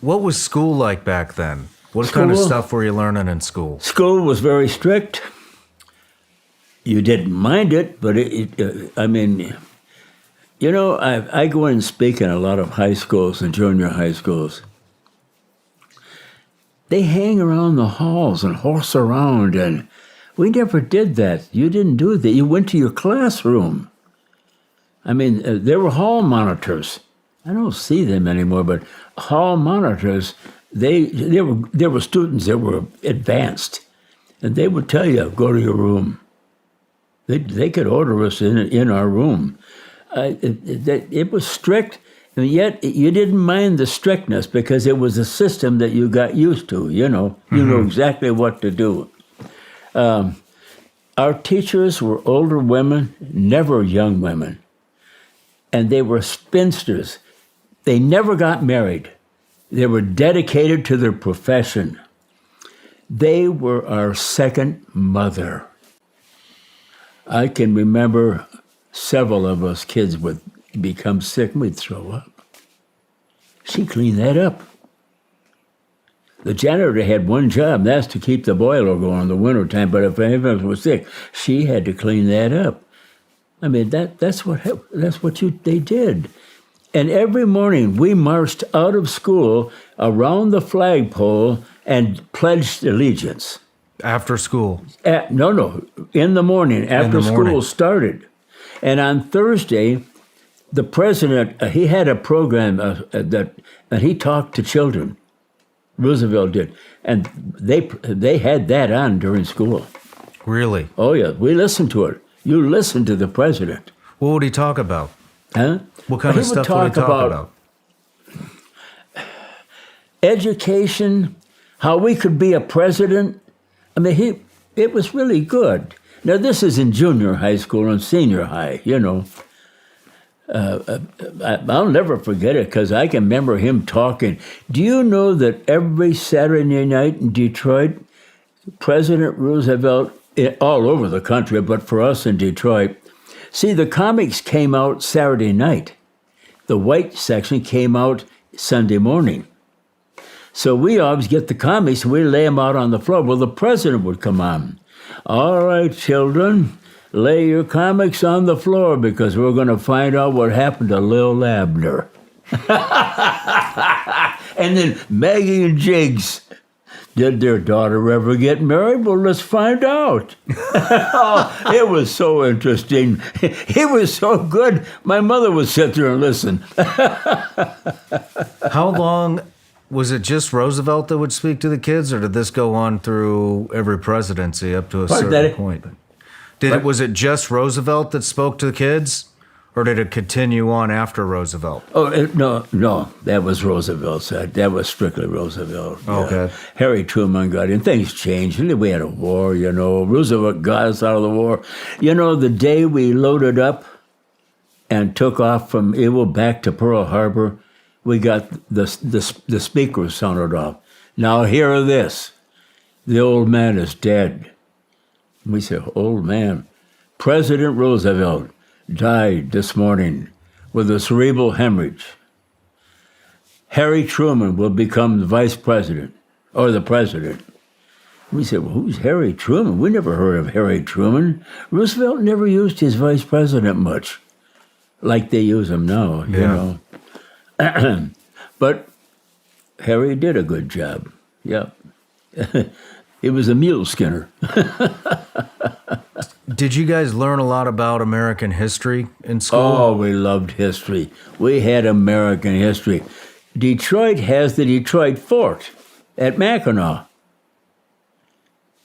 What was school like back then? What kind of stuff were you learning in school? School was very strict. You didn't mind it, but I go in and speak in a lot of high schools and junior high schools. They hang around the halls and horse around, and we never did that. You didn't do that. You went to your classroom. There were hall monitors. I don't see them anymore, but hall monitors, there were students that were advanced, and they would tell you, go to your room. They could order us in our room. It was strict, and yet you didn't mind the strictness because it was a system that you got used to, You know exactly what to do. Our teachers were older women, never young women, and they were spinsters. They never got married. They were dedicated to their profession. They were our second mother. I can remember several of us kids would become sick and we'd throw up. She cleaned that up. The janitor had one job, and that's to keep the boiler going in the wintertime, but if anyone was sick, she had to clean that up. That's what they did. And every morning we marched out of school around the flagpole and pledged allegiance. After school? No, in the morning, after school started. And on Thursday, the president, he had a program and he talked to children. Roosevelt did. And they had that on during school. Really? Oh, yeah. We listened to it. You listened to the president. What would he talk about? Huh? What kind of stuff would he talk about? Education, how we could be a president. It was really good. Now, this is in junior high school and senior high, I'll never forget it because I can remember him talking. Do you know that every Saturday night in Detroit, President Roosevelt, all over the country, but for us in Detroit, see, the comics came out Saturday night. The white section came out Sunday morning. So we always get the comics and we lay them out on the floor. Well, the president would come on. All right, children, lay your comics on the floor because we're going to find out what happened to Lil Abner. And then Maggie and Jiggs. Did their daughter ever get married? Well, let's find out. Oh, it was so interesting. It was so good. My mother would sit there and listen. How long, was it just Roosevelt that would speak to the kids, or did this go on through every presidency up to a certain point? Was it just Roosevelt that spoke to the kids? Or did it continue on after Roosevelt? Oh, no, that was Roosevelt. That was strictly Roosevelt. Okay. Harry Truman got in. Things changed. We had a war, Roosevelt got us out of the war. The day we loaded up and took off from Iwo back to Pearl Harbor, we got the speaker sounded off. Now hear this. The old man is dead. We said, old man. President Roosevelt died this morning with a cerebral hemorrhage. Harry Truman will become the vice president, or the president. We said, well, who's Harry Truman? We never heard of Harry Truman. Roosevelt never used his vice president much, like they use him now, But Harry did a good job, yeah. He was a mule skinner. Did you guys learn a lot about American history in school? Oh, we loved history. We had American history. Detroit has the Detroit Fort at Mackinac.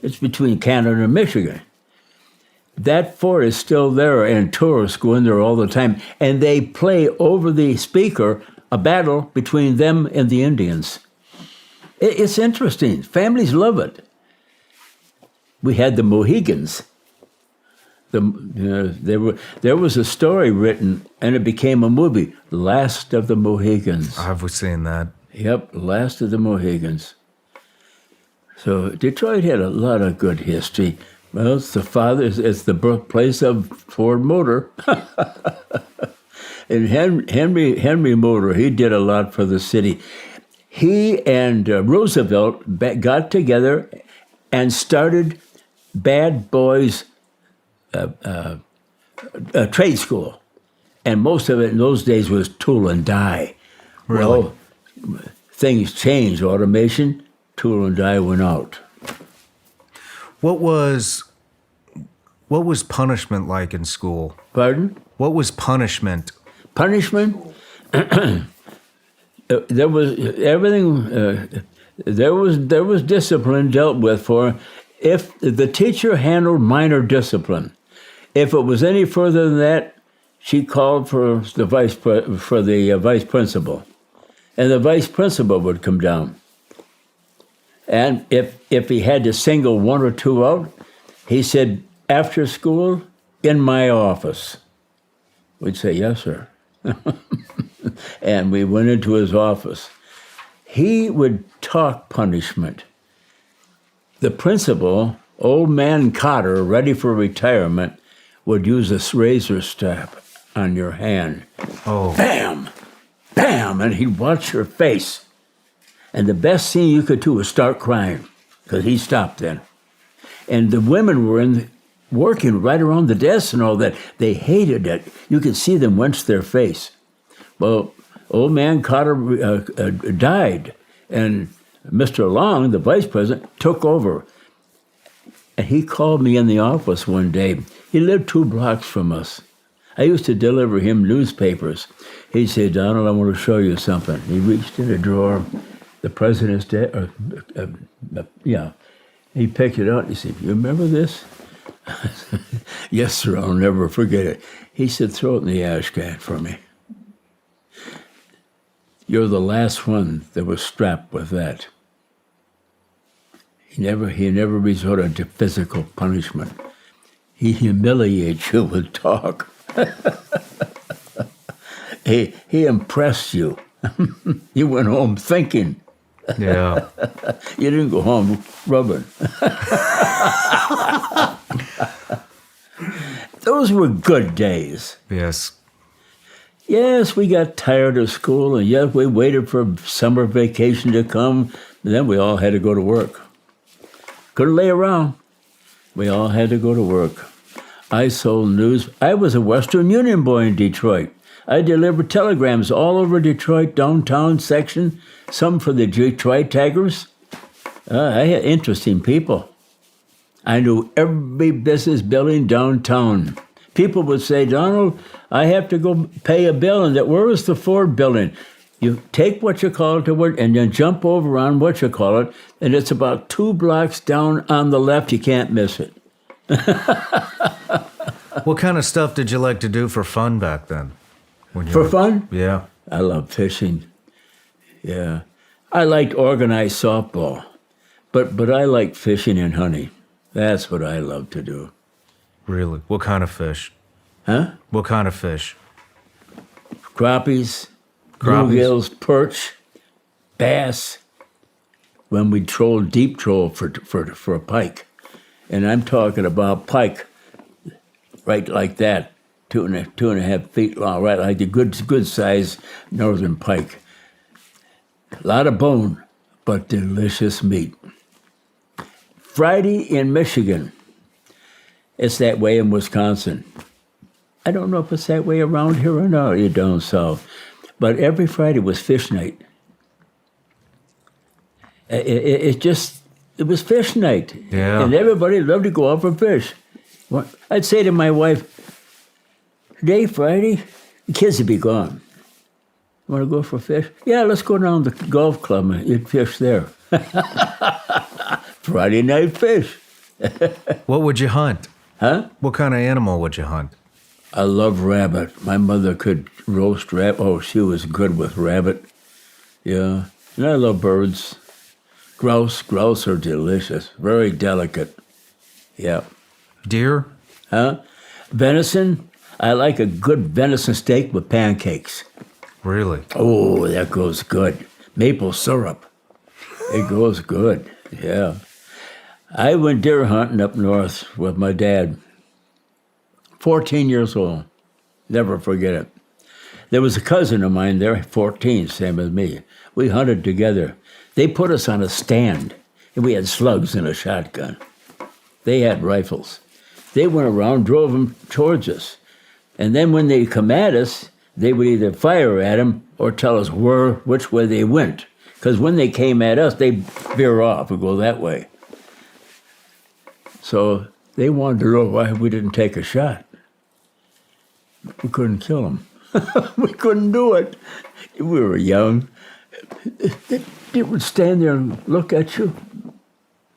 It's between Canada and Michigan. That fort is still there, and tourists go in there all the time. And they play over the speaker a battle between them and the Indians. It's interesting. Families love it. We had the Mohegans. There was a story written, and it became a movie, Last of the Mohegans. Have we seen that? Yep, Last of the Mohegans. So Detroit had a lot of good history. Well, it's the birthplace of Ford Motor. And Henry Motor, he did a lot for the city. He and Roosevelt got together and started Bad Boys trade school. And most of it in those days was tool and die. Really? Well, things changed. Automation, tool and die went out. What was punishment like in school? Pardon? What was punishment? Punishment? There was everything. There was discipline dealt with for if the teacher handled minor discipline. If it was any further than that, she called for the vice principal, and the vice principal would come down. And if he had to single one or two out, he said, "After school, in my office." We'd say, "Yes, sir." And we went into his office. He would talk punishment. The principal, old man Cotter, ready for retirement, would use a razor strap on your hand. Oh. Bam! Bam! And he'd watch your face. And the best thing you could do was start crying, because he stopped then. And the women were working right around the desk and all that. They hated it. You could see them wince their face. Well, old man Cotter died, and Mr. Long, the vice president, took over. And he called me in the office one day. He lived 2 blocks from us. I used to deliver him newspapers. He said, "Donald, I want to show you something." He reached in a drawer, the president's dead. Yeah. He picked it out. He said, "You remember this?" "Yes, sir, I'll never forget it." He said, "Throw it in the ash can for me." You're the last one that was strapped with that. He never resorted to physical punishment. He humiliates you with talk. He impressed you. You went home thinking. Yeah. You didn't go home rubbing. Those were good days. Yes. Yes, we got tired of school, and yes, we waited for summer vacation to come, and then we all had to go to work. Couldn't lay around. We all had to go to work. I sold news. I was a Western Union boy in Detroit. I delivered telegrams all over Detroit, downtown section, some for the Detroit Tigers. I had interesting people. I knew every business building downtown. People would say, "Donald, I have to go pay a bill." And where is the Ford building? You take what you call it to work and then jump over on what you call it, and it's about 2 blocks down on the left. You can't miss it. What kind of stuff did you like to do for fun back then? For fun? Yeah. I loved fishing. Yeah. I liked organized softball, but I liked fishing and hunting. That's what I loved to do. Really? What kind of fish? Huh? What kind of fish? Crappies, bluegills, perch, bass. When we trolled deep troll for a pike. And I'm talking about pike, right like that, 2.5 feet long, right like the good size northern pike. A lot of bone, but delicious meat. Friday in Michigan. It's that way in Wisconsin. I don't know if it's that way around here or not, you down south. But every Friday was fish night. It was fish night. Yeah. And everybody loved to go out for fish. I'd say to my wife, "Today, Friday, the kids would be gone. Want to go for fish? Yeah, let's go down to the golf club and eat fish there." Friday night fish. What would you hunt? Huh? What kind of animal would you hunt? I love rabbit. My mother could roast rabbit. Oh, she was good with rabbit. Yeah. And I love birds. Grouse are delicious. Very delicate. Yeah. Deer? Huh? Venison. I like a good venison steak with pancakes. Really? Oh, that goes good. Maple syrup. It goes good. Yeah. I went deer hunting up north with my dad. 14 years old. Never forget it. There was a cousin of mine there, 14, same as me. We hunted together. They put us on a stand, and we had slugs and a shotgun. They had rifles. They went around, drove them towards us. And then when they come at us, they would either fire at them or tell us which way they went. Because when they came at us, they'd veer off and go that way. So they wanted to know why we didn't take a shot. We couldn't kill them. We couldn't do it. We were young. They would stand there and look at you.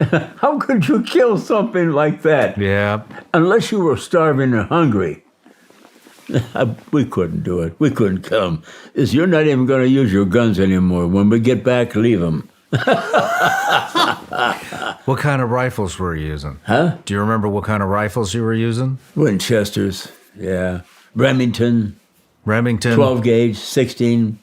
How could you kill something like that? Yeah. Unless you were starving or hungry. We couldn't do it. We couldn't kill them. You're not even going to use your guns anymore. When we get back, leave them. What kind of rifles were you using? Huh? Do you remember what kind of rifles you were using? Winchesters, yeah. Remington. 12 gauge, 16.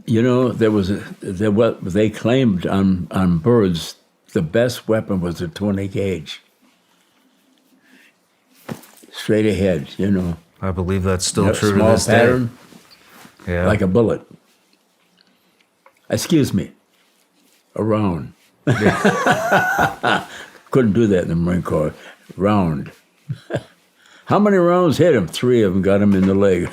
You know, what they claimed on birds, the best weapon was a 20 gauge. Straight ahead, you know. I believe that's still true to small this pattern, day. Yeah. like a bullet. Excuse me, a round. Couldn't do that in the Marine Corps. Round. How many rounds hit him? 3 of them got him in the leg.